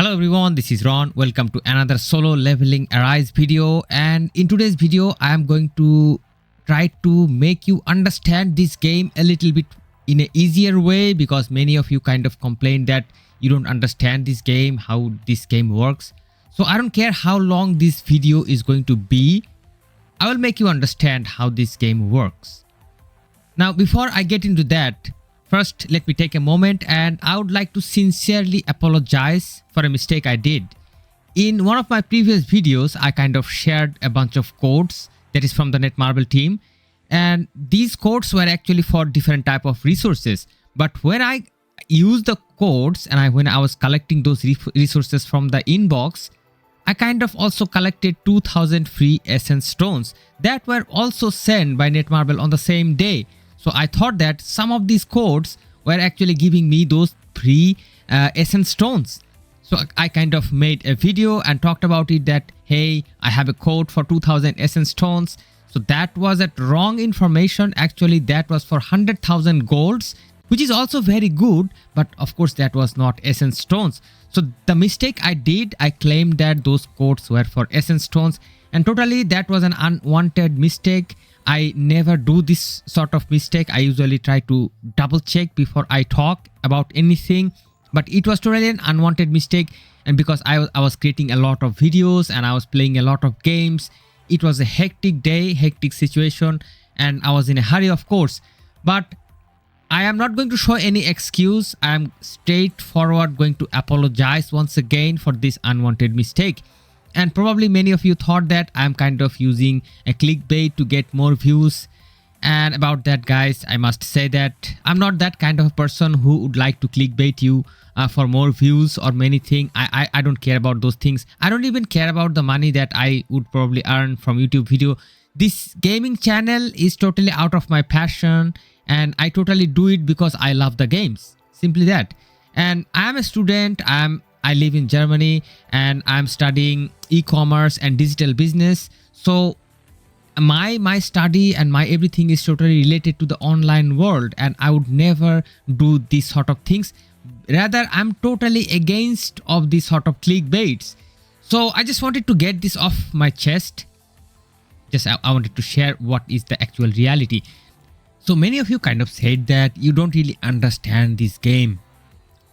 Hello everyone, this is Ron. Welcome to another solo leveling Arise video, and in today's video I am going to try to make you understand this game a little bit in an easier way, because many of you kind of complain that you don't understand this game, how this game works. So I don't care how long this video is going to be, I will make you understand how this game works. Now before I get into that, first, let me take a moment and I would like to sincerely apologize for a mistake I did. In one of my previous videos, I kind of shared a bunch of codes that is from the netmarble team, and these codes were actually for different type of resources. But when I used the codes and when I was collecting those resources from the inbox, I kind of also collected 2000 free essence stones that were also sent by netmarble on the same day. So I thought that some of these codes were actually giving me those free essence stones. So I kind of made a video and talked about it that, hey, I have a code for 2000 essence stones. So that was a wrong information. Actually, that was for 100,000 golds, which is also very good. But of course, that was not essence stones. So the mistake I did, I claimed that those codes were for essence stones. And totally, that was an unwanted mistake. I never do this sort of mistake. I usually try to double check before I talk about anything, but it was totally an unwanted mistake. And because I was creating a lot of videos and I was playing a lot of games, it was a hectic day, hectic situation, and I was in a hurry, of course. But I am not going to show any excuse. I am straightforward going to apologize once again for this unwanted mistake. And probably many of you thought that I'm kind of using a clickbait to get more views. And about that, guys, I must say that I'm not that kind of a person who would like to clickbait you for more views or many things. I don't care about those things. I don't even care about the money that I would probably earn from YouTube video. This gaming channel is totally out of my passion, and I totally do it because I love the games. Simply that. And I'm a student. I live in Germany and I'm studying e-commerce and digital business. So my study and my everything is totally related to the online world, and I would never do these sort of things. Rather, I'm totally against of these sort of clickbaits. So I just wanted to get this off my chest. I wanted to share what is the actual reality. So many of you kind of said that you don't really understand this game.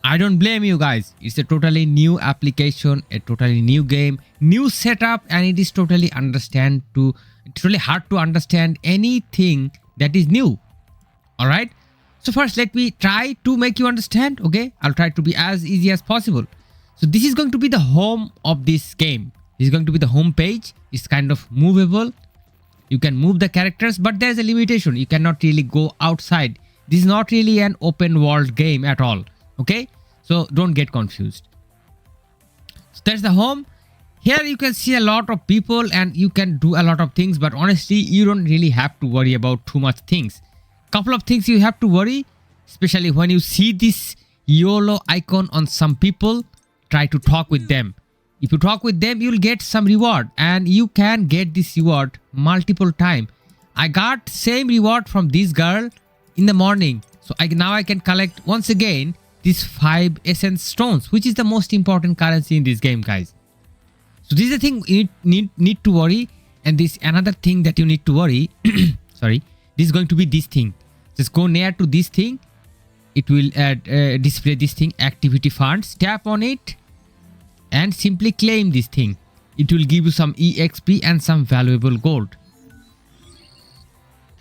I don't blame you guys. It's a totally new application, a totally new game, new setup, and it is totally hard to understand anything that is new. Alright? So first, let me try to make you understand, okay? I'll try to be as easy as possible. So this is going to be the home of this game. This is going to be the home page. It's kind of movable. You can move the characters, but there's a limitation. You cannot really go outside. This is not really an open world game at all. Okay, so don't get confused. So that's the home. Here you can see a lot of people and you can do a lot of things, but honestly, you don't really have to worry about too much things. Couple of things you have to worry, especially when you see this YOLO icon on some people. Try to talk with them. If you talk with them, you'll get some reward, and you can get this reward multiple times. I got same reward from this girl in the morning. So now I can collect once again these 5 essence stones, which is the most important currency in this game, guys. So this is the thing you need to worry. And this another thing that you need to worry. Sorry, this is going to be this thing. Just go near to this thing. It will display this thing, activity funds. Tap on it and simply claim this thing. It will give you some EXP and some valuable gold.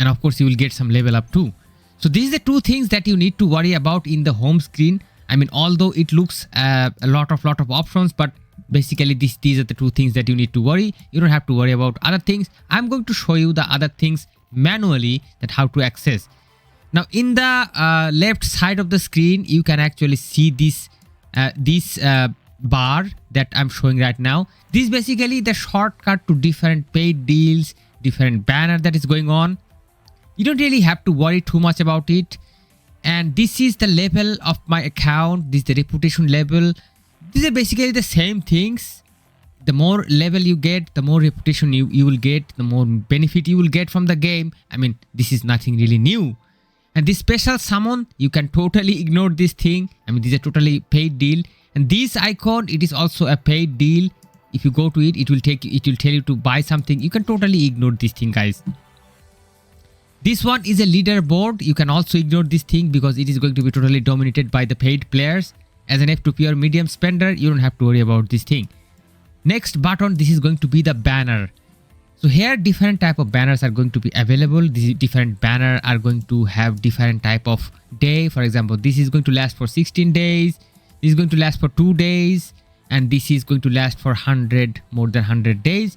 And of course, you will get some level up too. So these are the two things that you need to worry about in the home screen. I mean, although it looks a lot of options, but basically these are the two things that you need to worry. You don't have to worry about other things. I'm going to show you the other things manually, that how to access. Now in the left side of the screen, you can actually see this bar that I'm showing right now. This is basically the shortcut to different paid deals, different banner that is going on. You don't really have to worry too much about it. And this is the level of my account. This is the reputation level. These are basically the same things. The more level you get, the more reputation you will get, the more benefit you will get from the game. I mean, this is nothing really new. And this special summon, you can totally ignore this thing. I mean, this is a totally paid deal. And this icon, it is also a paid deal. If you go to it, it will tell you to buy something. You can totally ignore this thing, guys. This one is a leaderboard. You can also ignore this thing because it is going to be totally dominated by the paid players. As an F2P or medium spender, you don't have to worry about this thing. Next button, this is going to be the banner. So here different type of banners are going to be available. These different banner are going to have different type of day. For example, this is going to last for 16 days. This is going to last for 2 days. And this is going to last for more than 100 days.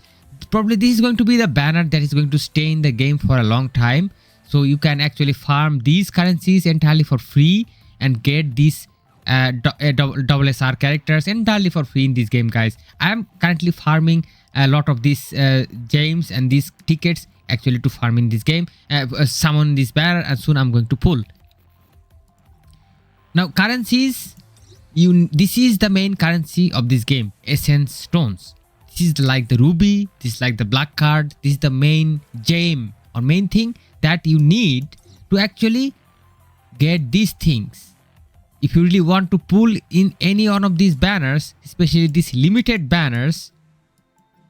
Probably this is going to be the banner that is going to stay in the game for a long time. So you can actually farm these currencies entirely for free and get these double SR characters entirely for free in this game, guys. I am currently farming a lot of these gems and these tickets actually to farm in this game, summon this banner, and soon I'm going to pull. Now currencies, this is the main currency of this game, essence stones. This is like the ruby, this is like the black card. This is the main gem or main thing that you need to actually get these things. If you really want to pull in any one of these banners, especially these limited banners,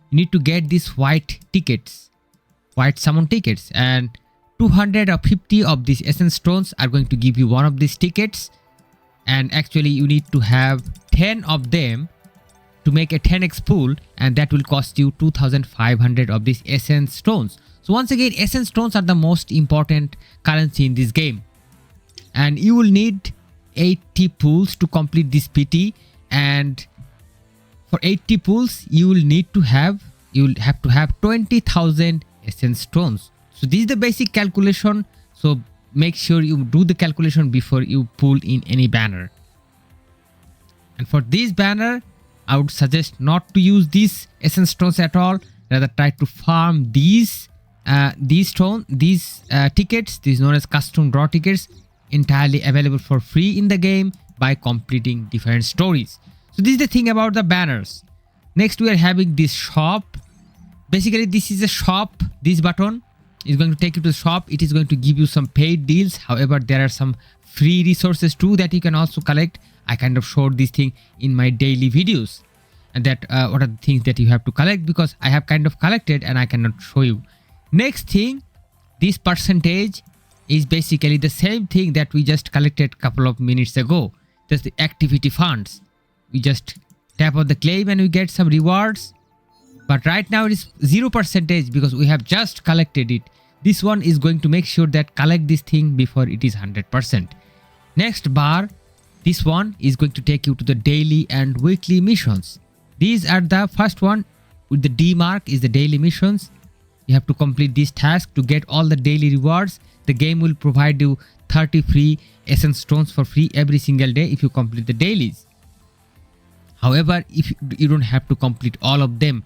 you need to get these white tickets, white summon tickets, and 250 of these essence stones are going to give you one of these tickets. And actually you need to have 10 of them to make a 10x pool, and that will cost you 2500 of these essence stones. So once again, essence stones are the most important currency in this game, and you will need 80 pools to complete this PT. And for 80 pools you will have to have 20,000 essence stones. So this is the basic calculation, so make sure you do the calculation before you pull in any banner. And for this banner, I would suggest not to use these essence stones at all. Rather try to farm these tickets. These known as custom draw tickets, entirely available for free in the game by completing different stories. So this is the thing about the banners. Next we are having this shop. Basically this is a shop. This button is going to take you to the shop. It is going to give you some paid deals. However, there are some free resources too that you can also collect. I kind of showed this thing in my daily videos, and that what are the things that you have to collect, because I have kind of collected and I cannot show you. Next thing, this percentage is basically the same thing that we just collected a couple of minutes ago. That's the activity funds. We just tap on the claim and we get some rewards. But right now it is 0% because we have just collected it. This one is going to make sure that collect this thing before it is 100%. Next bar, this one is going to take you to the daily and weekly missions. These are the first one with the D mark is the daily missions. You have to complete this task to get all the daily rewards. The game will provide you 30 free essence stones for free every single day if you complete the dailies. However, if you don't have to complete all of them.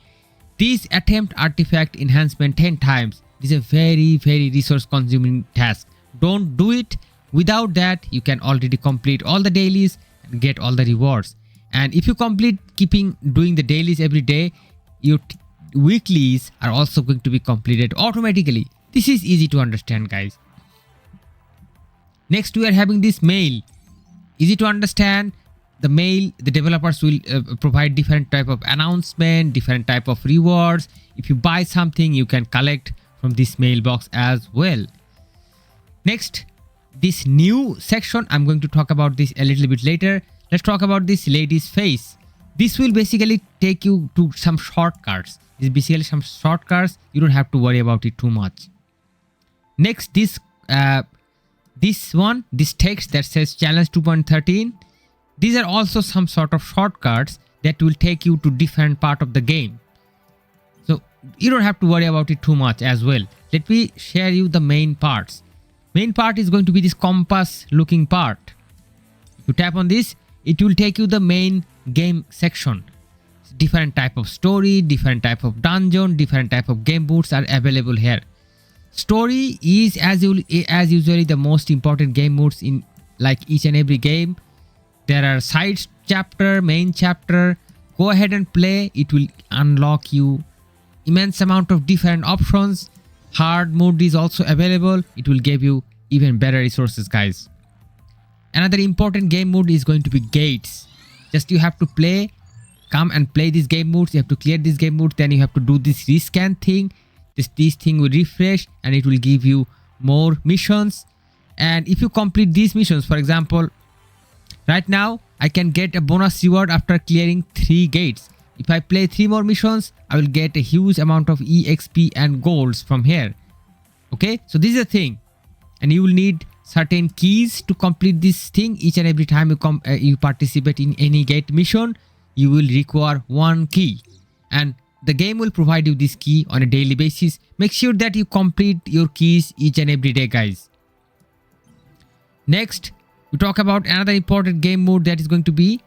These attempt artifact enhancement 10 times. This is a very resource consuming task. Don't do it. Without that, you can already complete all the dailies and get all the rewards. And if you complete doing the dailies every day, your weeklies are also going to be completed automatically. This is easy to understand, guys. Next we are having this mail. Easy to understand. The mail, the developers will provide different type of announcement, different type of rewards. If you buy something, you can collect from this mailbox as well. Next, this new section, I'm going to talk about this a little bit later. Let's talk about this lady's face. This will basically take you to some shortcuts. This is basically some shortcuts. You don't have to worry about it too much. Next, this text that says challenge 2.13. These are also some sort of shortcuts that will take you to different part of the game. So you don't have to worry about it too much as well. Let me share you the main parts. Main part is going to be this compass looking part. If you tap on this, it will take you the main game section. Different type of story, different type of dungeon, different type of game modes are available here. Story is as usually the most important game modes in like each and every game. There are side chapter, main chapter. Go ahead and play. It will unlock you immense amount of different options. Hard mode is also available. It will give you even better resources, guys. Another important game mode is going to be gates. Just you have to play, come and play these game modes. You have to clear this game mode, then you have to do this rescan thing. This thing will refresh and it will give you more missions. And if you complete these missions, for example, right now I can get a bonus reward after clearing 3 gates. If I play 3 more missions, I will get a huge amount of EXP and golds from here. Okay, so this is the thing, and you will need certain keys to complete this thing. Each and every time you participate in any gate mission, you will require 1 key, and the game will provide you this key on a daily basis. Make sure that you complete your keys each and every day, guys. Next, we talk about another important game mode that is going to be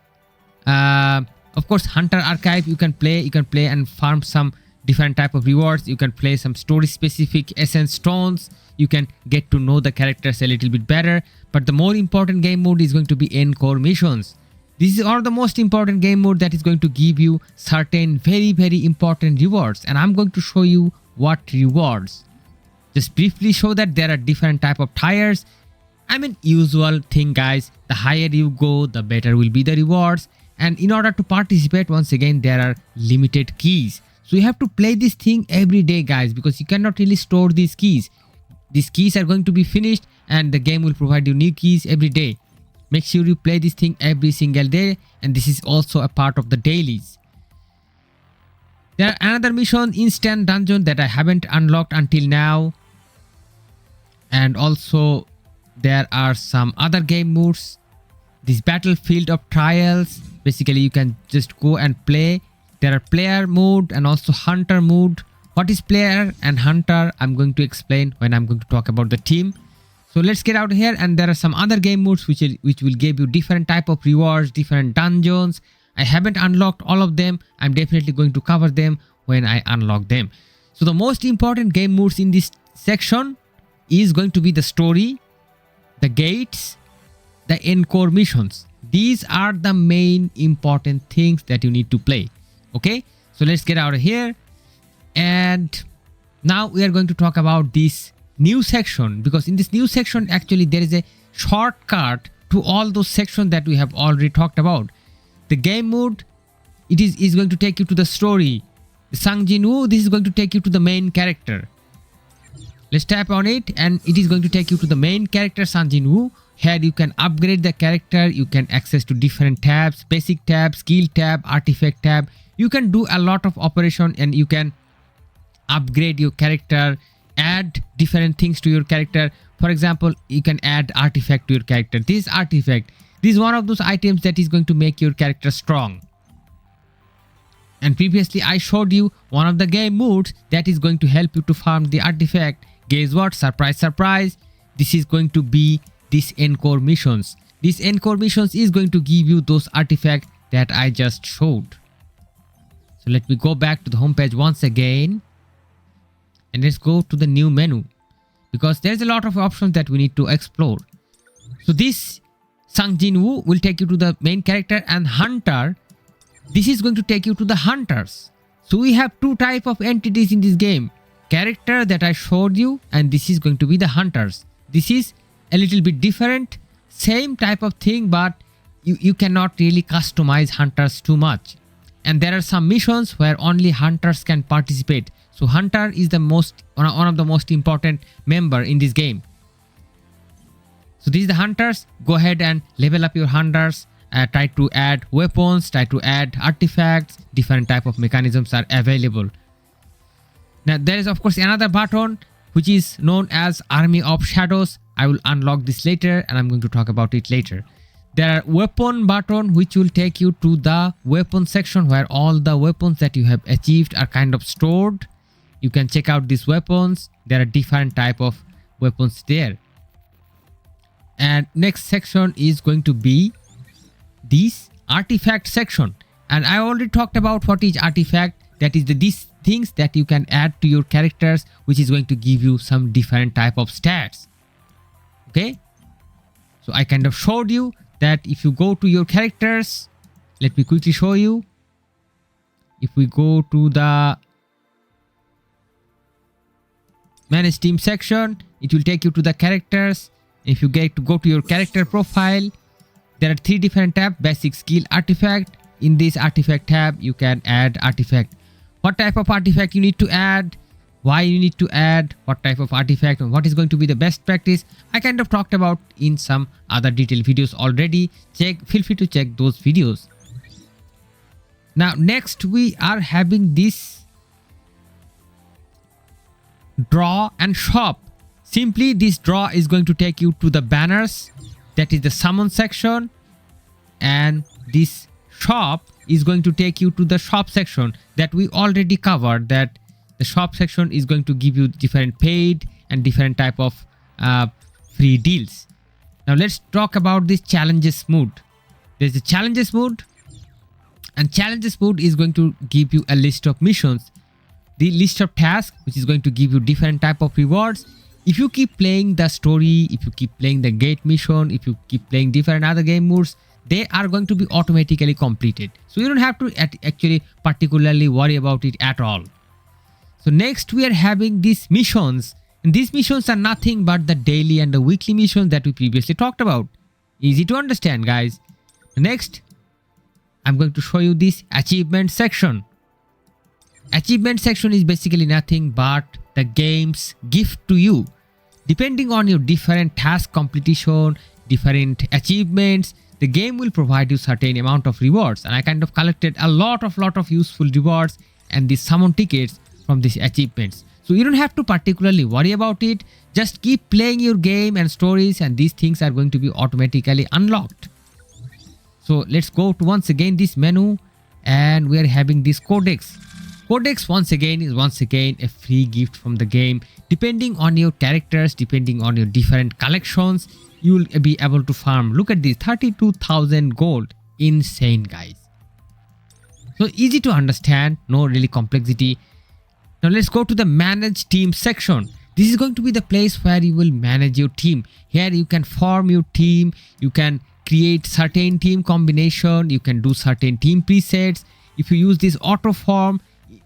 of course, Hunter Archive. You can play and farm some different type of rewards. You can play some story specific essence stones. You can get to know the characters a little bit better. But the more important game mode is going to be Encore missions. This is one of the most important game mode that is going to give you certain very important rewards. And I'm going to show you what rewards. Just briefly show that there are different type of tires. I mean, usual thing, guys. The higher you go, the better will be the rewards. And in order to participate, once again, there are limited keys. So you have to play this thing every day, guys, because you cannot really store these keys. These keys are going to be finished and the game will provide you new keys every day. Make sure you play this thing every single day, and this is also a part of the dailies. There are another mission, instant dungeon, that I haven't unlocked until now. And also there are some other game modes. This battlefield of trials, basically you can just go and play. There are player mode and also hunter mode. What is player and hunter, I'm going to explain when I'm going to talk about the team. So let's get out here, and there are some other game modes which will give you different type of rewards, different dungeons. I haven't unlocked all of them. I'm definitely going to cover them when I unlock them. So the most important game modes in this section is going to be the story, the gates, the encore missions. These are the main important things that you need to play. Okay, so let's get out of here. And now we are going to talk about this new section, because in this new section actually there is a shortcut to all those sections that we have already talked about. The game mode, it is going to take you to the story. The Jin-Ho, this is going to take you to the main character. Let's tap on it and it is going to take you to the main character, Jin-Ho. Here you can upgrade the character, you can access to different tabs, basic tab, skill tab, artifact tab. You can do a lot of operation and you can upgrade your character, add different things to your character. For example, you can add artifact to your character. This artifact, this is one of those items that is going to make your character strong. And previously I showed you one of the game modes that is going to help you to farm the artifact. Guess what? Surprise, surprise. This is going to be this encore missions. This encore missions is going to give you those artifacts that I just showed. So let me go back to the home page once again. And let's go to the new menu, because there's a lot of options that we need to explore. So this Jin-Ho will take you to the main character, and hunter, this is going to take you to the hunters. So we have 2 type of entities in this game. Character that I showed you, and this is going to be the hunters. This is a little bit different, same type of thing, but you cannot really customize hunters too much. And there are some missions where only hunters can participate. So hunter is the one of the most important member in this game. So these are the hunters. Go ahead and level up your hunters. Try to add weapons, try to add artifacts. Different type of mechanisms are available. Now there is of course another button which is known as Army of Shadows. I will unlock this later and I'm going to talk about it later. There are weapon button which will take you to the weapon section where all the weapons that you have achieved are kind of stored. You can check out these weapons. There are different type of weapons there. And next section is going to be this artifact section. And I already talked about what is artifact. That is these things that you can add to your characters, which is going to give you some different type of stats. Okay. So I kind of showed you that if you go to your characters, let me quickly show you. If we go to the manage team section, it will take you to the characters. If you get to go to your character profile, There are 3 different tabs: basic, skill, artifact. In this artifact tab, you can add artifact. What type of artifact you need to add, why you need to add, what type of artifact, and what is going to be the best practice, I kind of talked about in some other detailed videos already. Feel free to check those videos. Now next we are having this draw and shop. Simply this draw is going to take you to the banners, that is the summon section, and this shop is going to take you to the shop section that we already covered. That the shop section is going to give you different paid and different type of free deals. Now let's talk about this challenges mode. There's a challenges mode, and challenges mode is going to give you a list of missions, the list of tasks, which is going to give you different type of rewards. If you keep playing the story, if you keep playing the gate mission, if you keep playing different other game modes, they are going to be automatically completed. So you don't have to actually particularly worry about it at all. So next we are having these missions, and these missions are nothing but the daily and the weekly missions that we previously talked about. Easy to understand, guys. Next, I'm going to show you this achievement section. Achievement section is basically nothing but the game's gift to you. Depending on your different task completion, different achievements, the game will provide you certain amount of rewards, and I kind of collected a lot of useful rewards and these summon tickets from these achievements. So you don't have to particularly worry about it. Just keep playing your game and stories, and these things are going to be automatically unlocked. So let's go to once again this menu, and we are having this codex. Codex once again is a free gift from the game. Depending on your characters, depending on your different collections, you will be able to farm. Look at this, 32,000 gold. Insane, guys. So easy to understand, no really complexity. Now let's go to the manage team section. This is going to be the place where you will manage your team. Here you can form your team, you can create certain team combination, you can do certain team presets. If you use this auto form,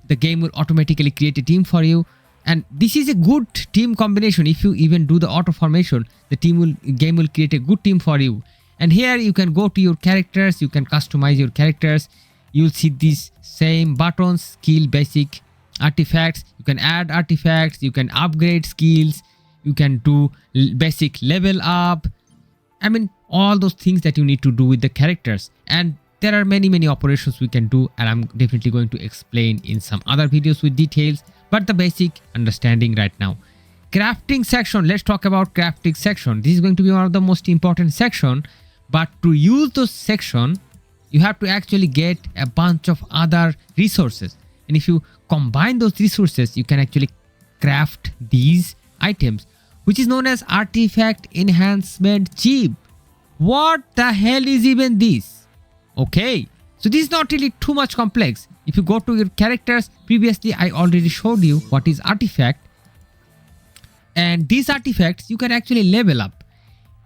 the game will automatically create a team for you. And this is a good team combination. If you even do the auto formation, the game will create a good team for you. And here you can go to your characters, you can customize your characters. You'll see these same buttons: skill, basic, artifacts. You can add artifacts, you can upgrade skills, you can do basic level up. I mean, all those things that you need to do with the characters. And there are many operations we can do, and I'm definitely going to explain in some other videos with details, but the basic understanding right now. Crafting section. Let's talk about crafting section. This is going to be one of the most important section, but to use those section, you have to actually get a bunch of other resources. And if you combine those resources, you can actually craft these items, which is known as artifact enhancement chip. What the hell is even this? Okay, so this is not really too much complex. If you go to your characters, previously I already showed you what is artifact, and these artifacts you can actually level up,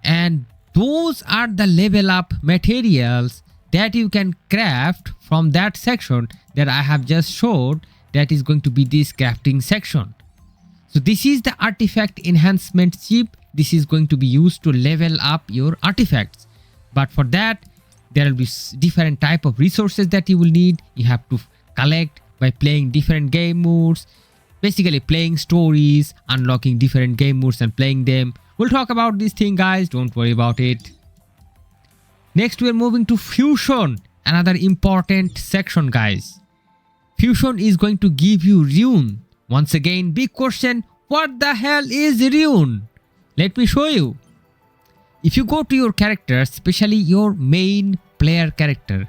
and those are the level up materials that you can craft from that section that I have just showed. That is going to be this crafting section. So this is the artifact enhancement chip. This is going to be used to level up your artifacts, but for that there will be different type of resources that you will need. You have to collect by playing different game modes, basically playing stories, unlocking different game modes and playing them. We'll talk about this thing, guys, don't worry about it. Next we are moving to fusion, another important section, guys. Fusion is going to give you rune. Once again, big question, what the hell is rune? Let me show you. If you go to your characters, especially your main player character,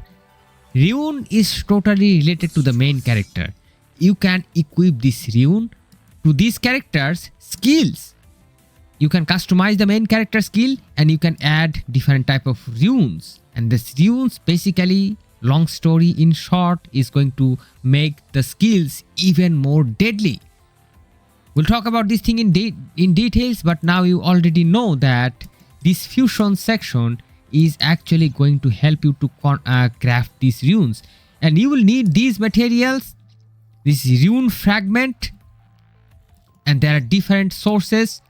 rune is totally related to the main character. You can equip this rune to these characters' skills. You can customize the main character skill, and you can add different type of runes. And this runes, basically, long story in short, is going to make the skills even more deadly. We'll talk about this thing in details, but now you already know that this fusion section is actually going to help you to craft these runes, and you will need these materials, this rune fragment, and there are different sources,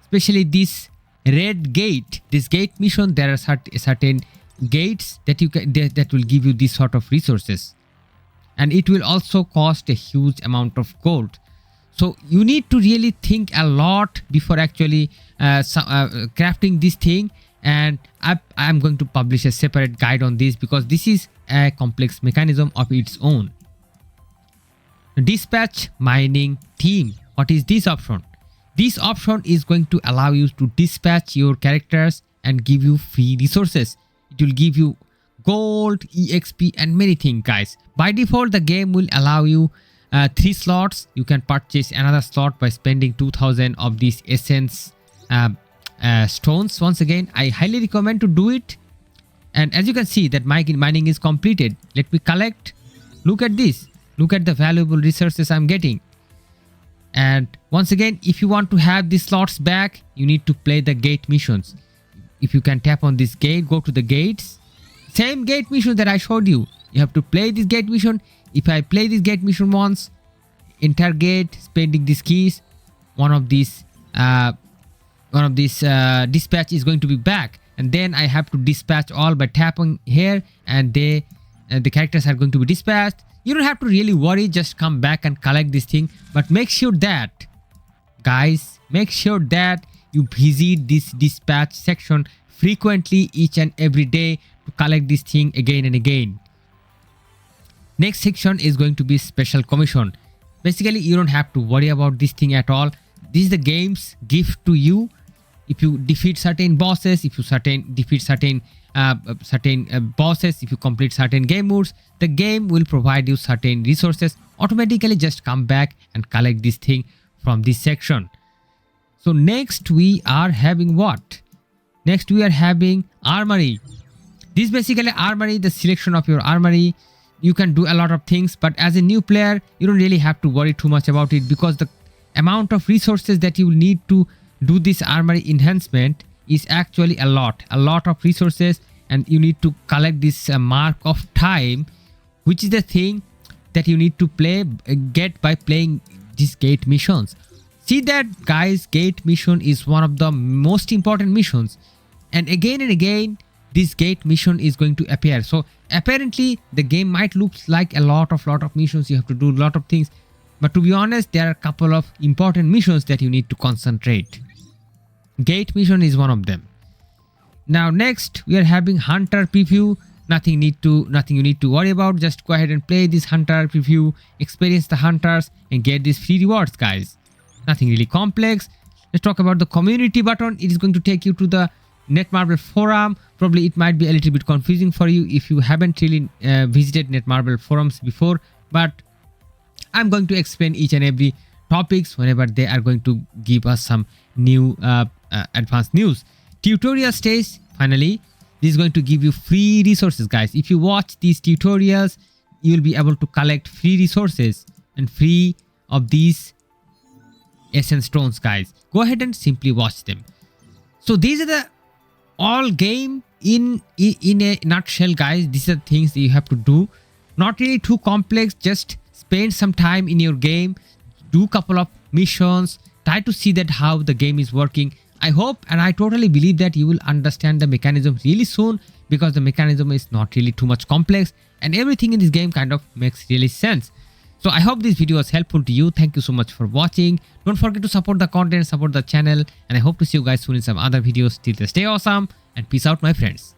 especially this red gate, this gate mission. There are certain gates that you can that will give you this sort of resources, and it will also cost a huge amount of gold. So you need to really think a lot before actually crafting this thing, and I'm going to publish a separate guide on this because this is a complex mechanism of its own. Dispatch mining team. What is this option? This option is going to allow you to dispatch your characters and give you free resources. It will give you gold, exp and many things, guys. By default, the game will allow you 3 slots. You can purchase another slot by spending 2000 of these essence stones. Once again, I highly recommend to do it. And as you can see that mining is completed. Let me collect. Look at this. Look at the valuable resources I'm getting. And once again, if you want to have these slots back, you need to play the gate missions. If you can tap on this gate, go to the gates. Same gate mission that I showed you. You have to play this gate mission. If I play this gate mission once, enter gate, spending these keys, one of these dispatch is going to be back. And then I have to dispatch all by tapping here, and the characters are going to be dispatched. You don't have to really worry, just come back and collect this thing. But make sure that, guys, make sure that you visit this dispatch section frequently each and every day to collect this thing again and again. Next section is going to be special commission. Basically, you don't have to worry about this thing at all. This is the game's gift to you. If you defeat certain bosses, if you defeat certain bosses, if you complete certain game modes, the game will provide you certain resources. Automatically just come back and collect this thing from this section. So next we are having what? Next we are having armory. This basically armory, the selection of your armory. You can do a lot of things, but as a new player, you don't really have to worry too much about it because the amount of resources that you will need to do this armory enhancement is actually a lot of resources, and you need to collect this mark of time, which is the thing that you need to get by playing these gate missions. See that, guys, gate mission is one of the most important missions, and again this gate mission is going to appear. So apparently the game might look like a lot of missions. You have to do a lot of things, but to be honest, there are a couple of important missions that you need to concentrate. Gate mission is one of them. Now next we are having hunter preview. Nothing you need to worry about. Just go ahead and play this hunter preview, experience the hunters and get these free rewards, guys. Nothing really complex. Let's talk about the community button. It is going to take you to the netmarble forum. Probably it might be a little bit confusing for you if you haven't really visited netmarble forums before, but I'm going to explain each and every topics whenever they are going to give us some new advanced news. Tutorial stage, finally, this is going to give you free resources, guys. If you watch these tutorials, you will be able to collect free resources and free of these essence stones, guys. Go ahead and simply watch them. So these are the all game in a nutshell, guys. These are things that you have to do. Not really too complex. Just spend some time in your game, do couple of missions, try to see that how the game is working. I hope and I totally believe that you will understand the mechanism really soon, because the mechanism is not really too much complex and everything in this game kind of makes really sense. So I hope this video was helpful to you. Thank you so much for watching. Don't forget to support the content, support the channel, and I hope to see you guys soon in some other videos. Till then, stay awesome and peace out, my friends.